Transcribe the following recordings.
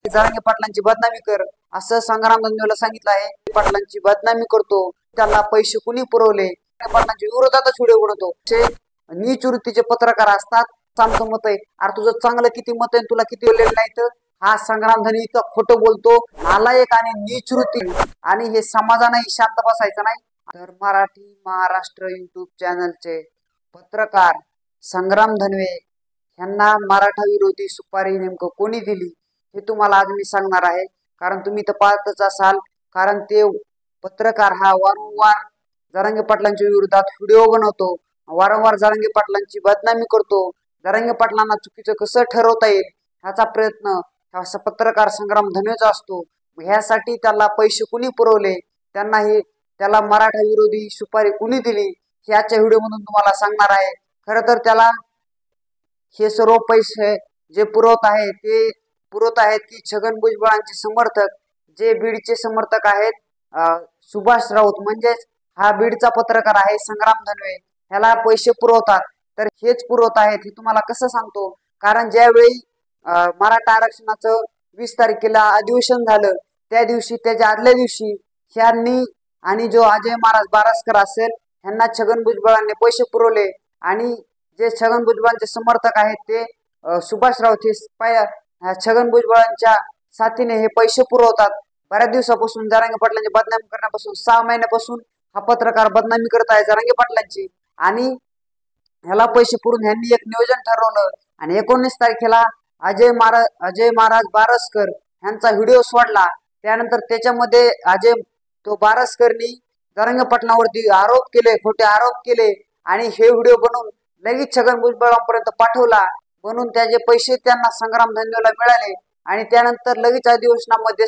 जरांगे पाटलांची बदनामी कर असं संग्राम धन्योला सांगितलं आहे। पाटलांची बदनामी करतो, त्याला पैसे कुणी पुरवले, पाटलांच्या विरोधातच व्हिडिओ बनवतो। नीच वृत्तीचे पत्रकार असतात। आमचं मत आहे, अरे तुझं चांगलं किती मत आहे, तुला किती बोललेलं नाही तर हा संग्राम धनी इतका खोटं बोलतो, नालायक आणि नीच वृत्ती, आणि हे समाजानेही शांत बसायचं नाही। तर मराठी महाराष्ट्र युट्यूब चॅनलचे पत्रकार संग्राम धनवे यांना मराठा विरोधी सुपारी नेमकं कोणी दिली हे तुम्हाला आज मी सांगणार आहे। कारण तुम्ही तर पाहतच असाल, कारण ते पत्रकार हा वारंवार जरांगे पाटलांच्या विरोधात व्हिडिओ बनवतो, वारंवार जरांगे पाटलांची बदनामी करतो, जरांगे पाटलांना चुकीचं कसं ठरवता येईल ह्याचा प्रयत्न असा पत्रकार संग्राम धनवेचा असतो। ह्यासाठी त्याला पैसे कुणी पुरवले, त्याला मराठा विरोधी सुपारी कुणी दिली हे आजच्या व्हिडिओमधून तुम्हाला सांगणार आहे। खरं तर त्याला हे सर्व पैसे जे पुरवत आहेत की छगन भुजबळांचे समर्थक, जे बीडचे समर्थक आहेत, सुभाष राऊत म्हणजेच हा बीडचा पत्रकार आहे संग्राम धनवे, ह्याला पैसे पुरवतात। तर हेच पुरवत आहेत हे तुम्हाला कसं सांगतो, कारण ज्यावेळी मराठा आरक्षणाचं 20 तारखेला अधिवेशन झालं, त्या दिवशी त्याच्या आदल्या दिवशी ह्यांनी आणि जो अजय महाराज बारसकर असेल ह्यांना छगन भुजबळांनी पैसे पुरवले, आणि जे छगन भुजबळांचे समर्थक आहेत ते सुभाष राऊत हे छगन भुजबळांच्या साथीने हे पैसे पुरवतात। बऱ्याच दिवसापासून जरांगे पाटलांची बदनामी करण्यापासून 6 महिन्यापासून हा पत्रकार बदनामी करत आहे जरांगे पाटलांची, आणि ह्याला पैसे पुरून ह्यांनी एक नियोजन ठरवलं आणि 19 तारखेला अजय महाराज बारसकर ह्यांचा व्हिडिओ सोडला। त्यानंतर त्याच्यामध्ये बारसकरनी जरांगे पाटलांवरती आरोप केले, खोटे आरोप केले, आणि हे व्हिडिओ बनवून लगेच छगन भुजबळांपर्यंत पाठवला, म्हणून त्याचे पैसे त्यांना संग्राम धन्योला मिळाले। आणि त्यानंतर लगेच अधिवेशनामध्ये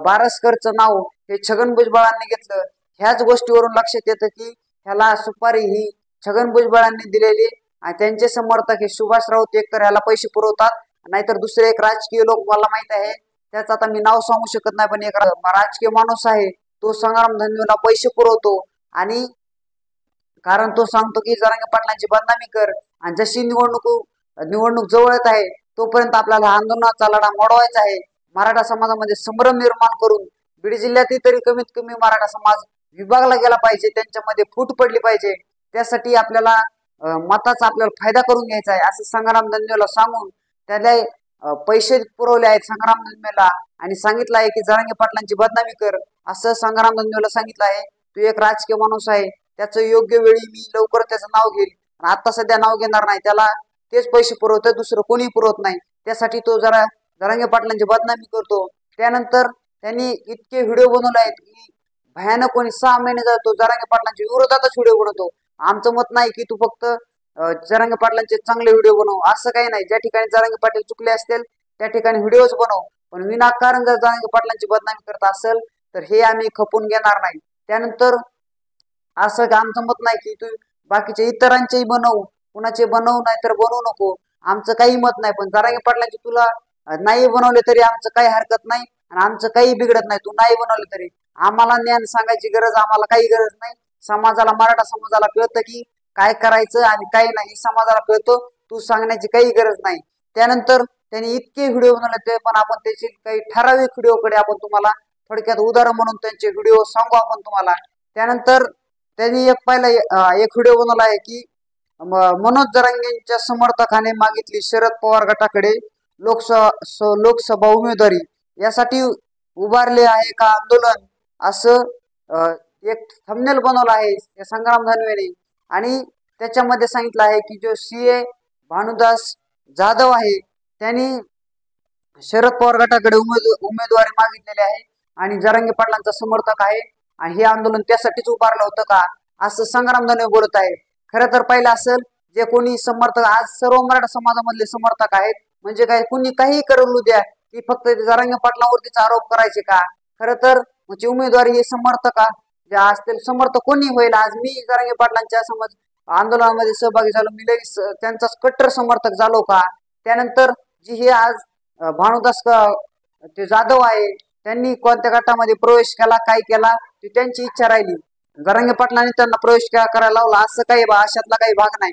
बारसकरचं नाव हे छगन भुजबळांनी घेतलं। ह्याच गोष्टीवरून लक्षात येतं की ह्याला सुपारी ही छगन भुजबळांनी दिलेली, आणि त्यांचे समर्थक हे सुभाष राऊत एकतर ह्याला पैसे पुरवतात, नाहीतर दुसरे एक राजकीय लोक मला माहित आहे, त्याचं आता मी नाव सांगू शकत नाही, पण एक राजकीय माणूस आहे तो संग्राम धन्योला पैसे पुरवतो, आणि कारण तो सांगतो की जरांगे पाटलांची बदनामी कर, आणि जशी निवडणूक जवळ येत आहे तोपर्यंत आपल्याला आंदोलनाचा लढा मोडवायचा आहे। मराठा समाजामध्ये संभ्रम निर्माण करून बीड जिल्ह्यातही तरी कमीत कमी मराठा समाज विभागला गेला पाहिजे, त्यांच्यामध्ये फूट पडली पाहिजे, त्यासाठी आपल्याला मताचा आपल्याला फायदा करून घ्यायचा आहे असं संग्राम धन्योला सांगून त्याला पैसे पुरवले आहेत संग्राम धन्योला, आणि सांगितलं आहे की जरांगे पाटलांची बदनामी कर असं संग्राम धन्योला सांगितलं आहे। तू एक राजकीय माणूस आहे, त्याचं योग्य वेळी मी लवकर त्याचं नाव घेईल, आता सध्या नाव घेणार नाही, त्याला तेच पैसे पुरवतं, दुसरं कोणी पुरवत नाही, त्यासाठी तो जरांगे पाटलांची बदनामी करतो। त्यानंतर त्यांनी इतके व्हिडिओ बनवले आहेत की भयानक, कोणी 6 महिने जातो जरांगे पाटलांच्या विरोधातच व्हिडिओ बनवतो। आमचं मत नाही की तू फक्त जरांगे पाटलांचे चांगले व्हिडिओ बनव, असं काही नाही, ज्या ठिकाणी जरांगे पाटील चुकले असतील त्या ठिकाणी व्हिडिओज बनव, पण विनाकारण जर जरांगे पाटलांची बदनामी करत असेल तर हे आम्ही खपून घेणार नाही। त्यानंतर असं आमचं मत नाही की तू बाकीचे इतरांचेही बनव, कुणाचे बनवू नाही तर बनवू नको, आमचं काही मत नाही, पण जरांगे पाटलांचे तुला नाही बनवले तरी आमचं काही हरकत नाही, आणि आमचं काही बिघडत नाही, तू नाही बनवले तरी आम्हाला ज्ञान सांगायची गरज आम्हाला काही गरज नाही। समाजाला, मराठा समाजाला कळतं की काय करायचं आणि काय नाही, समाजाला कळतं, तू सांगण्याची काही गरज नाही। त्यानंतर त्यांनी इतके व्हिडिओ बनवले ते पण आपण त्याची काही ठराविक व्हिडिओकडे आपण तुम्हाला थोडक्यात उदाहरण म्हणून त्यांचे व्हिडिओ सांगू आपण तुम्हाला। त्यानंतर त्यांनी एक व्हिडिओ बनवला आहे की मनोज जरांगेंच्या समर्थकाने मागितली शरद पवार गटाकडे लोकसभा उमेदवारी, यासाठी उभारले आहे का आंदोलन, असं एक थंबनेल बनवला आहे संग्राम धनवेने, आणि त्याच्यामध्ये सांगितलं आहे की जो CA भानुदास जाधव आहे त्यांनी शरद पवार गटाकडे उमेदवारी मागितलेली आहे, आणि जरांगे पाटलांचा समर्थक आहे, आणि हे आंदोलन त्यासाठीच उभारलं होतं का असं संग्राम धनवे बोलत आहे। खरं तर पहिलं असेल, जे कोणी समर्थक आज सर्व मराठा समाजामधले समर्थक आहेत, म्हणजे काय कुणी काही करू द्या की फक्त जरांगे पाटलांवरतीच आरोप करायचे का, खरं तर म्हणजे उमेदवारी हे समर्थक जे असतील समर्थक कोणी होईल, आज मी जरांगे पाटलांच्या आंदोलनामध्ये सहभागी झालो, मी लगेच त्यांचाच कट्टर समर्थक झालो का। त्यानंतर जी हे आज भानुदास ते जाधव आहे त्यांनी कोणत्या गटामध्ये प्रवेश केला, काय केला ती त्यांची इच्छा राहिली, जरांगे पाटलांनी त्यांना प्रवेश करायला लावला असं काही अशातला काही भाग नाही।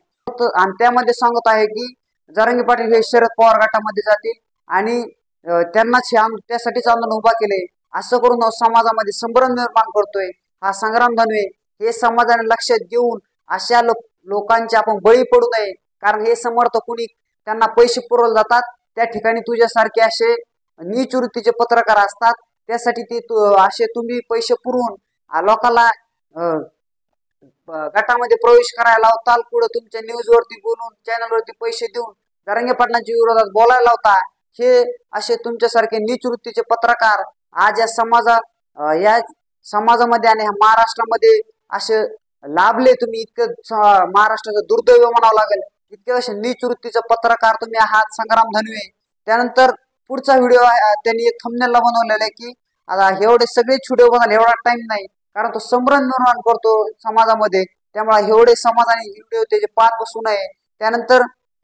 आणि त्यामध्ये सांगत आहे की जरांगे पाटील हे शरद पवार गटामध्ये जातील, आणि त्यांनाच त्यासाठीच आंदोलन उभा केले असं करून समाजामध्ये संभ्रम निर्माण करतोय हा संग्राम धनवे। हे समाजाने लक्षात घेऊन अशा लोकांचे आपण बळी पडू नये, कारण हे समर्थ कुणी त्यांना पैसे पुरवले जातात त्या ठिकाणी तुझ्यासारखे असे नीच वृत्तीचे पत्रकार असतात, त्यासाठी ते असे तुम्ही पैसे पुरवून लोकांना गटामध्ये प्रवेश करायला लावताल, पुढे तुमच्या न्यूज वरती बोलून चॅनल वरती पैसे देऊन जरांगे पाटलांच्या विरोधात बोलायला लावता। हे असे तुमच्यासारखे नीच वृत्तीचे पत्रकार आज या समाजामध्ये आणि महाराष्ट्रामध्ये असे लाभले। तुम्ही इतकं महाराष्ट्राचं दुर्दैव म्हणावं लागेल, इतके असे नीच वृत्तीचे पत्रकार तुम्ही आहात संग्राम धनवे। त्यानंतर पुढचा व्हिडिओ त्यांनी एक थंबनेलला बनवलेला आहे की आता एवढे सगळे व्हिडिओ बनायला एवढा टाइम नाही, कारण तो संभ्रम निर्माण करतो समाजामध्ये, त्यामुळे एवढे समाजाने व्हिडिओ त्याचे पाहत बसू नये। त्यानंतर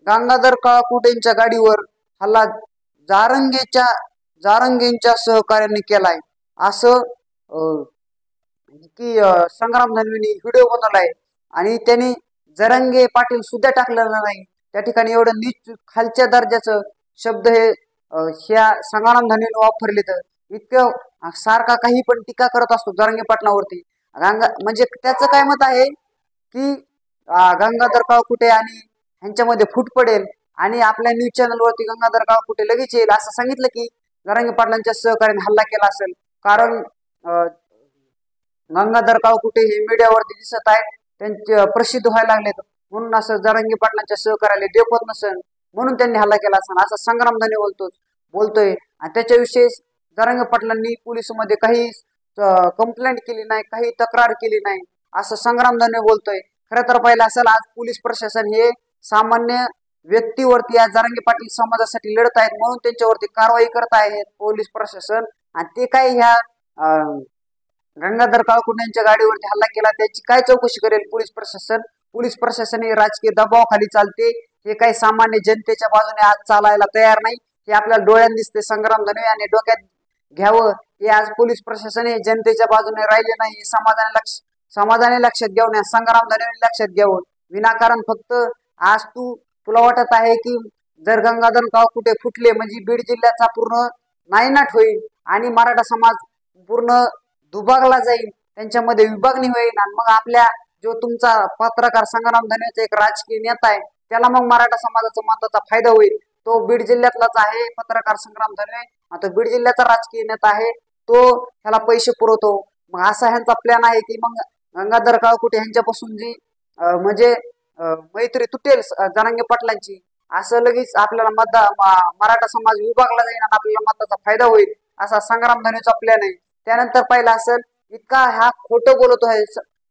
गंगाधर काळकुटेंच्या गाडीवर हल्ला जारंगेंच्या सहकार्याने केलाय असं की संग्राम धनवेनी व्हिडिओ बनवलाय आणि त्यांनी जरांगे पाटील सुद्धा टाकलेलं नाही। त्या ठिकाणी एवढं नीच खालच्या दर्जाचं शब्द हे ह्या संग्राम धनवेने वापरले, तर इतकं सारखा काही पण टीका करत असतो जरांगे पाटलावरती। म्हणजे त्याचं काय मत आहे की गंगाधर काळकुटे आणि ह्यांच्यामध्ये फूट पडेल आणि आपल्या न्यूज चॅनल वरती गंगाधर काळकुटे लगेच येईल असं सांगितलं की जरांगे पाटलांच्या सहकार्याने हल्ला केला असेल, कारण गंगाधर काळकुटे हे मीडियावरती दिसत आहेत, त्यांचे प्रसिद्ध व्हायला लागलेत म्हणून असं जरांगे पाटलांच्या सहकार्याला देखवत नसेल म्हणून त्यांनी हल्ला केला असेल असं संग्राम धनवे बोलतोय। आणि त्याच्याविषयी जरांगे पाटलांनी पोलिसमध्ये काही कंप्लेंट केली नाही, काही तक्रार केली नाही असं संग्राम धनवे बोलतोय। खरं तर पाहिलं असेल आज पोलीस प्रशासन हे सामान्य व्यक्तीवरती आज जरांगे पाटील समाजासाठी लढत आहेत म्हणून त्यांच्यावरती कारवाई करत आहे पोलीस प्रशासन, आणि ते काय ह्या गंगाधर काळकुटेंच्या गाडीवरती हल्ला केला त्याची काय चौकशी करेल पोलीस प्रशासन? पोलीस प्रशासन हे राजकीय दबावाखाली चालते, हे काही सामान्य जनतेच्या बाजूने आज चालायला तयार नाही, हे आपल्याला डोळ्यात दिसते संग्राम धनवे, आणि डोक्यात घ्यावं हे आज पोलीस प्रशासन हे जनतेच्या बाजूने राहिले नाही, समाजाने लक्षात घेऊन संग्राम धनवे लक्षात घ्यावं। विनाकारण फक्त आज तुला वाटत आहे की जर गंगाधर काळकुटे फुटले म्हणजे बीड जिल्ह्याचा पूर्ण नायनाट होईल आणि मराठा समाज पूर्ण दुभागला जाईल, त्यांच्यामध्ये विभागणी होईल, आणि मग आपल्या जो तुमचा पत्रकार संग्राम धनवेचा एक राजकीय नेता आहे त्याला मग मराठा समाजाचा मताचा फायदा होईल। तो बीड जिल्ह्यातलाच आहे पत्रकार संग्राम धनवे, आता बीड जिल्ह्याचा राजकीय नेता आहे, तो ह्याला पैसे पुरवतो। मग असा ह्यांचा प्लॅन आहे की मग गंगाधर काळकुटे ह्यांच्यापासून जी म्हणजे मैत्री तुटेल जरांगे पाटलांची, असं लगेच आपल्याला मराठा समाज विभागला जाईल आणि आपल्याला मताचा फायदा होईल असा संग्राम धनवेचा प्लॅन आहे। त्यानंतर पाहिलं असेल इतका हा खोटं बोलतो आहे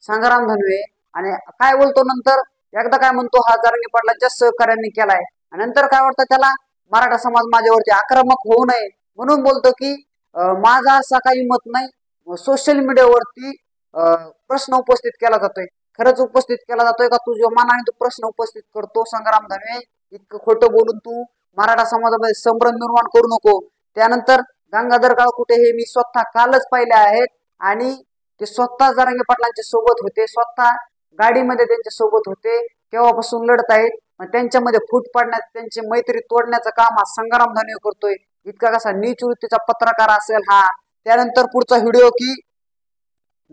संग्राम धनवे, आणि काय बोलतो नंतर एकदा काय म्हणतो हा जरांगे पाटलांच्या सहकार्याने केलाय, आणि नंतर काय वाटतं त्याला मराठा समाज माझ्यावरती आक्रमक होऊ नये म्हणून बोलतो की माझा असा काही मत नाही, सोशल मीडियावरती प्रश्न उपस्थित केला जातोय। खरंच उपस्थित केला जातोय का? तुझ्या मनाने तू प्रश्न उपस्थित करतो संग्राम धनवे, इतकं खोटं बोलून तू मराठा समाजामध्ये संभ्रम निर्माण करू नको। त्यानंतर गंगाधर काळकुटे हे मी स्वतः कालच पाहिले आहेत आणि ते स्वतः जरांगे पाटलांच्या सोबत होते, स्वतः गाडीमध्ये त्यांच्या सोबत होते, तेव्हापासून लढत आहेत। त्यांच्यामध्ये फूट पाडण्यात त्यांची मैत्री तोडण्याचं काम हा संग्राम धनवे करतोय। इतका कसा नीच वृत्तीचा पत्रकार असेल हा। त्यानंतर पुढचा व्हिडिओ की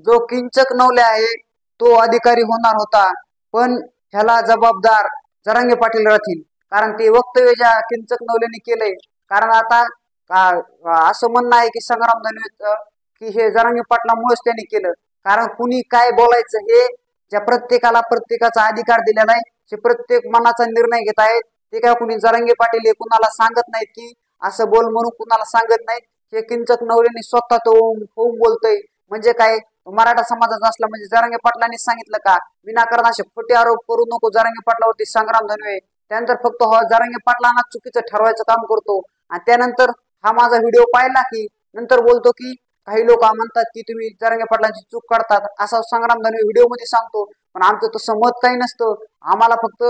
जो किंचक नवले आहे तो अधिकारी होणार होता, पण ह्याला जबाबदार जरांगे पाटील राहतील, कारण ते वक्तव्य ज्या किंचक नवलेने केलंय, कारण आता असं म्हणणं आहे की संग्राम धनवे की हे जरांगे पाटलामुळेच त्यांनी केलं, कारण कुणी काय बोलायचं हे ज्या प्रत्येकाचा अधिकार दिलेला आहे, ते प्रत्येक मनाचा निर्णय घेत आहेत, ते काय कुणी जरांगे पाटील हे कुणाला सांगत नाहीत की असं बोल म्हणून कुणाला सांगत नाहीत, हे किंचक नवलेने स्वतः तो होऊन बोलतोय। म्हणजे काय मराठा समाजाचा असला म्हणजे जरांगे पाटलांनी सांगितलं का? विनाकारण असे खोटे आरोप करू नको जरांगे पाटलावरती संग्राम धनवे। त्यानंतर फक्त जरांगे पाटलांना चुकीचं ठरवायचं काम करतो, आणि त्यानंतर हा माझा व्हिडिओ पाहिला की नंतर बोलतो की काही लोक म्हणतात की तुम्ही जरांगे पाटलांची चूक काढतात, असा संग्राम धनवे व्हिडिओ मध्ये सांगतो, पण आमचं तसं मत काही नसतं, आम्हाला फक्त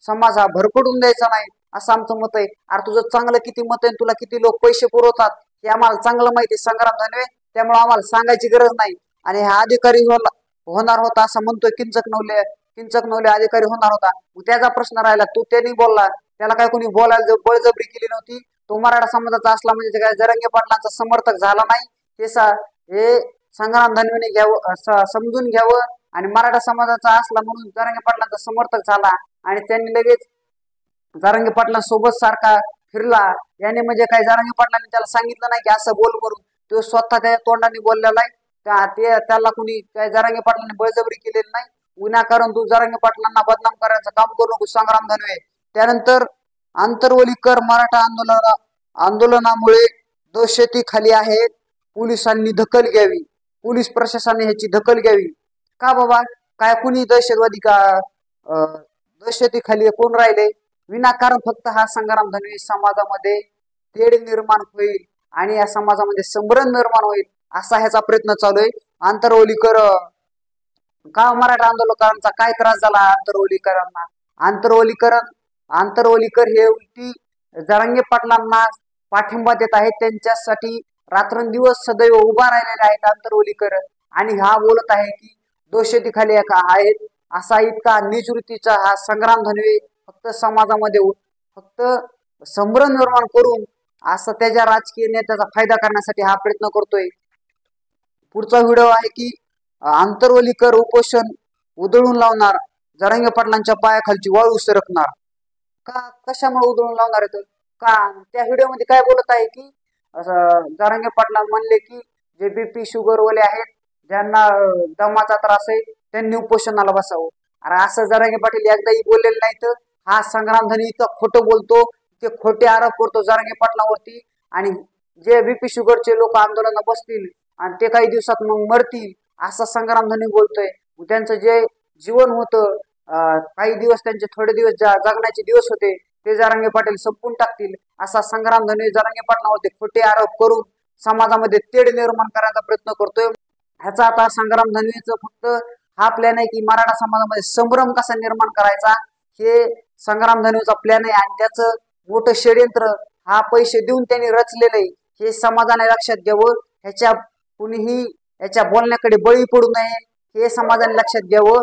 समाज हा भरकडून द्यायचा नाही असं आमचं मत आहे। अरे तुझं चांगलं किती मत आहे, तुला किती लोक पैसे पुरवतात हे आम्हाला चांगलं माहिती आहे संग्राम धनवे, त्यामुळे आम्हाला सांगायची गरज नाही। आणि हा अधिकारी होणार होता असं म्हणतोय किंचक नवले अधिकारी होणार होता, त्याचा प्रश्न राहिला, तो त्यांनी बोलला, त्याला काय कोणी बोलायला बळजबरी केली नव्हती, तो मराठा समाजाचा असला म्हणजे ते काय जरांगे पाटलांचा समर्थक झाला नाही, हे संग्राम धनवेने घ्यावं, समजून घ्यावं. आणि मराठा समाजाचा असला म्हणून जरांगे पाटलांचा समर्थक झाला आणि त्यांनी लगेच जरांगे पाटलांसोबत सारखा फिरला. याने म्हणजे काय जरांगे पाटलांनी त्याला सांगितलं नाही की असं बोल करून, तो स्वतः त्या तोंडाने बोललेला आहे. त्याला कुणी काय जरांगे पाटलांनी बळजबरी केलेली नाही. विनाकारण तू जरांगे पाटलांना बदनाम करायचं काम करू नको संग्राम धनवे. त्यानंतर आंतरवलीकर मराठा आंदोलनामुळे दहशती खाली आहेत, पोलिसांनी दखल घ्यावी, पोलीस प्रशासनाने ह्याची दखल घ्यावी. का बाबा, काय कुणी दहशतवादी का दहशती खाली कोण राहिले? विनाकारण फक्त हा संग्राम धनवे समाजामध्ये तेढ निर्माण होईल आणि या समाजामध्ये संभ्रम निर्माण होईल असा ह्याचा प्रयत्न चालू आहे. आंतरवलीकर का मराठा आंदोलकांचा काय त्रास झाला आंतरवलीकरांना? आंतरवलीकर हे उलटी जरांगे पाटलांना पाठिंबा देत आहेत, त्यांच्यासाठी रात्रंदिवस सदैव उभा राहिलेले आहेत आंतरवलीकर. आणि हा बोलत आहे की दहशती खाली आहेत. असा इतका नीच वृत्तीचा हा संग्राम धनवे फक्त समाजामध्ये फक्त संभ्रम निर्माण करून असं त्याच्या राजकीय नेत्याचा फायदा करण्यासाठी हा प्रयत्न करतोय. पुढचा व्हिडिओ आहे की आंतरवलीकर उपोषण उधळून लावणार, जरांगे पाटलांच्या पायाखालची वाळू सरकणार. का कशामुळे उधळून लावणार आहे? का त्या व्हिडिओ मध्ये काय बोलत आहे की जरांगे पाटला म्हणले की जे बीपी शुगर वाले आहेत, ज्यांना दमाचा त्रास आहे, त्यांनी उपोषणाला बसावं. अरे असं जरांगे पाटील एकदाही बोललेलं नाही. तर हा संग्राम धनी इतकं खोटं बोलतो, ते खोटे आरोप करतो जरांगे पाटलावरती. आणि जे बीपी शुगरचे लोक आंदोलनात बसतील आणि ते काही दिवसात मग मरतील असं संग्राम धनी बोलतोय. त्यांचं जे जीवन होतं, काही दिवस त्यांचे थोडे दिवस जगण्याचे दिवस होते, ते जरांगे पाटील संपून टाकतील असा संग्राम धनी जरांगे पाटलावरती खोटे आरोप करून समाजामध्ये तेढ निर्माण करण्याचा प्रयत्न करतोय. ह्याचा आता संग्राम धनवेचं फक्त हा प्लॅन आहे की मराठा समाजामध्ये संभ्रम कसा निर्माण करायचा, हे संग्राम धनवेचा प्लॅन आहे. आणि त्याचं मोठं षडयंत्र हा पैसे देऊन त्यांनी रचलेलं आहे, हे समाजाने लक्षात घ्यावं. ह्याच्या कुणीही याच्या बोलण्याकडे बळी पडू नये, हे समाजाने लक्षात घ्यावं.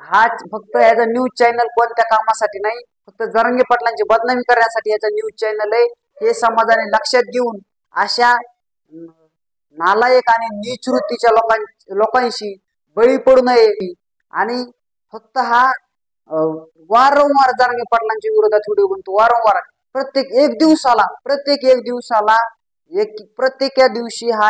हाच फक्त याचा न्यूज चॅनल कोणत्या कामासाठी नाही, फक्त जरांगे पाटलांची बदनामी करण्यासाठी याचा न्यूज चॅनल आहे. हे समाजाने लक्षात घेऊन अशा नालायक आणि नीच वृत्तीच्या लोकांशी बळी पडू नये. आणि फक्त हा वारंवार जरांगे पाटलांच्या विरोधात व्हिडिओ बनतो, वारंवार प्रत्येक एक दिवशी हा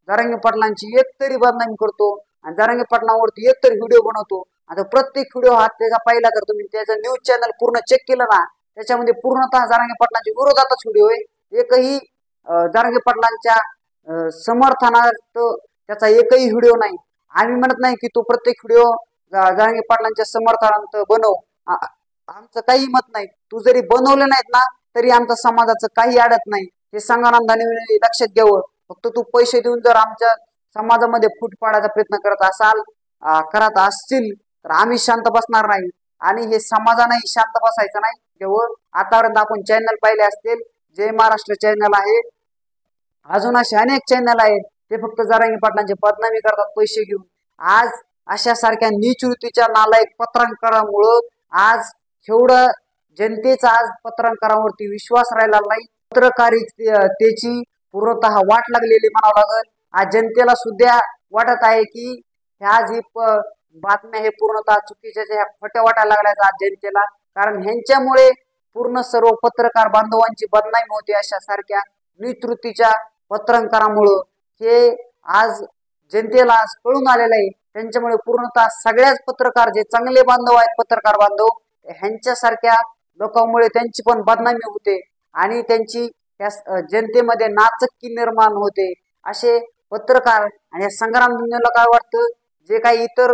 जरांगे पाटलांची एक तरी बदनामी करतो आणि जरांगे पाटलांवरती एक तरी व्हिडिओ बनवतो. आता प्रत्येक व्हिडिओ हा त्याचा पाहिला तर तुम्ही त्याचं न्यूज चॅनल पूर्ण चेक केलं ना, त्याच्यामध्ये पूर्णतः जरांगे पाटलांच्या विरोधातच व्हिडिओ आहे. एकही जरांगे पाटलांच्या समर्थनार्थ त्याचा एकही व्हिडिओ नाही. आम्ही म्हणत नाही की तू प्रत्येक व्हिडिओ जरांगे पाटलांच्या समर्थनार्थ बनव, आमचं काही मत नाही. तू जरी बनवले नाहीत ना तरी आमच्या समाजाचं काही अडत नाही, हे संग्राम धनवेने लक्षात घ्यावं. फक्त तू पैसे देऊन जर आमच्या समाजामध्ये फूट पाडायचा प्रयत्न करत असतील तर आम्ही शांत बसणार नाही आणि हे समाजानेही शांत बसायचं नाही. जेव्हा आतापर्यंत आपण चॅनल पाहिले असतील, जय महाराष्ट्र चॅनल आहे, अजून असे अनेक चॅनल आहेत, ते फक्त जरांगे पाटलांची बदनामी करतात पैसे घेऊन. आज अशा सारख्या नीच वृत्तीच्या नालायक पत्रांकारामुळं आज एवढं जनतेचा आज पत्रकारांवरती विश्वास राहिला नाही. पत्रकारितेची पूर्णतः वाट लागलेली म्हणावं लागेल. आज जनतेला सुद्धा वाटत आहे की आज ही बातम्या हे पूर्णतः चुकीच्या ह्या खोट्या वाटायला लागल्यात आज जनतेला. कारण ह्यांच्यामुळे पूर्ण सर्व पत्रकार बांधवांची बदनामी होते. अशा सारख्या नीच वृत्तीच्या पत्रकारांमुळं हे आज जनतेला आज कळून आलेलं आहे. त्यांच्यामुळे पूर्णतः सगळ्याच पत्रकार जे चांगले बांधव आहेत, पत्रकार बांधव, ह्यांच्यासारख्या लोकांमुळे त्यांची पण बदनामी होते आणि त्यांची जनतेमध्ये नाचक्की निर्माण होते. असे पत्रकार आणि संग्राम धनवेला काय वाटतं, जे काही इतर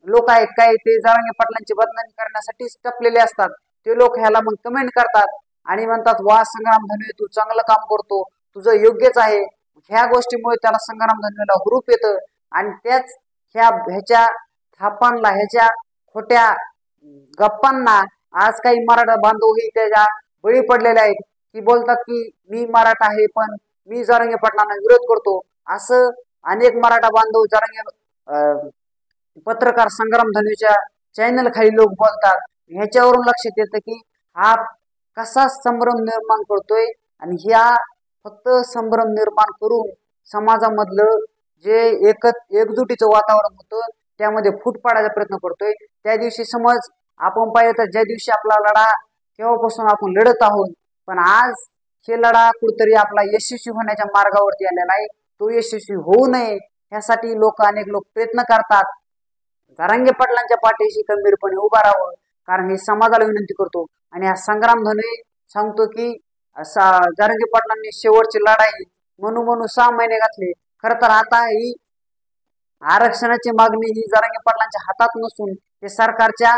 लोक आहेत काय ते जरांगे पाटलांची बदनामी करण्यासाठी टपलेले असतात, ते लोक ह्याला मग कमेंट करतात आणि म्हणतात वा संग्राम धनवे तू चांगलं काम करतो, तुझं योग्यच आहे. ह्या गोष्टीमुळे त्याला संग्राम धनवेला हुरूप येतं आणि त्याच ह्याच्या थापांना, ह्याच्या खोट्या गप्पांना आज काही मराठा बांधवही त्याच्या बळी पडलेले आहेत, की बोलतात की मी मराठा आहे पण मी जरांगे पाटलांना विरोध करतो. असं अनेक मराठा बांधव जरांगे पत्रकार संग्राम धनवेच्या चॅनल खाली लोक बोलतात. ह्याच्यावरून लक्षात येतं की हा कसा संभ्रम निर्माण करतोय आणि ह्या फक्त संभ्रम निर्माण करून समाजामधलं जे एकजुटीचं वातावरण होतं त्यामध्ये फूट पाडायचा प्रयत्न करतोय। त्या दिवशी समज आपण पाहिलं तर ज्या दिवशी आपला लढा तेव्हापासून आपण लढत आहोत, पण आज हे लढा कुठेतरी आपला यशस्वी होण्याच्या मार्गावरती आलेला आहे। तो यशस्वी होऊ नये यासाठी अनेक लोक प्रयत्न करतात। जरांगे पाटलांच्या पाठीशी खंबीरपणे उभा राहावं, कारण हे समाजाला विनंती करतो। आणि हा संग्राम धनुय सांगतो की जरांगे पाटलांनी शेवटची लढाई म्हणून 6 महिने घातले। खरं तर आता ही आरक्षणाची मागणी ही जरांगे पाटलांच्या हातात नसून ते सरकारच्या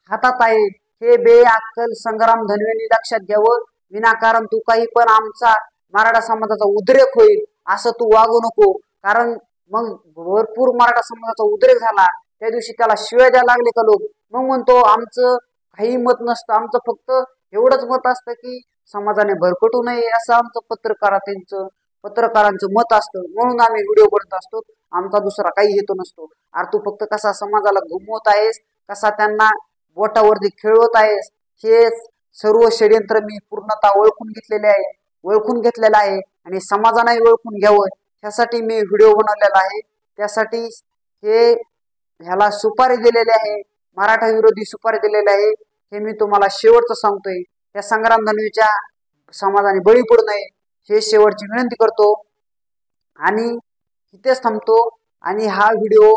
हातात आहे। हे बेअक्कल संग्राम धनुयेंनी लक्षात घ्यावं। विनाकारण तू काही पण आमचा मराठा समाजाचा उद्रेक होईल असं तू वागू नको, कारण मग भरपूर मराठा समाजाचा उद्रेक झाला त्या दिवशी त्याला शिव्या द्यायला लागले का लोक, मग म्हणतो आमचं काही मत नसतं, आमचं फक्त एवढंच मत असतं की समाजाने भरकटू नये असं आमचं पत्रकारांचं मत असतं, म्हणून आम्ही व्हिडिओ बनत असतो, आमचा दुसरा काही हेतू नसतो। अरे तू फक्त कसा समाजाला घुमवत आहेस, कसा त्यांना बोटावरती खेळवत आहेस, हे सर्व षडयंत्र मी पूर्णतः ओळखून घेतलेलं आहे आणि समाजाने ओळखून घ्यावं ह्यासाठी मी व्हिडिओ बनवलेला आहे। त्यासाठी ह्याला सुपारी दिलेली आहे, मराठा विरोधी सुपारी दिलेली आहे। हे मी तुम्हाला शेवटचं सांगतोय, त्या संग्राम धनुयेच्या समाजाने बळी पडू नये हे शेवटची विनंती करतो आणि इथेच थांबतो। आणि हा व्हिडिओ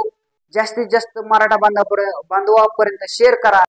जास्तीत जास्त मराठा बांधवापर्यंत शेअर करा।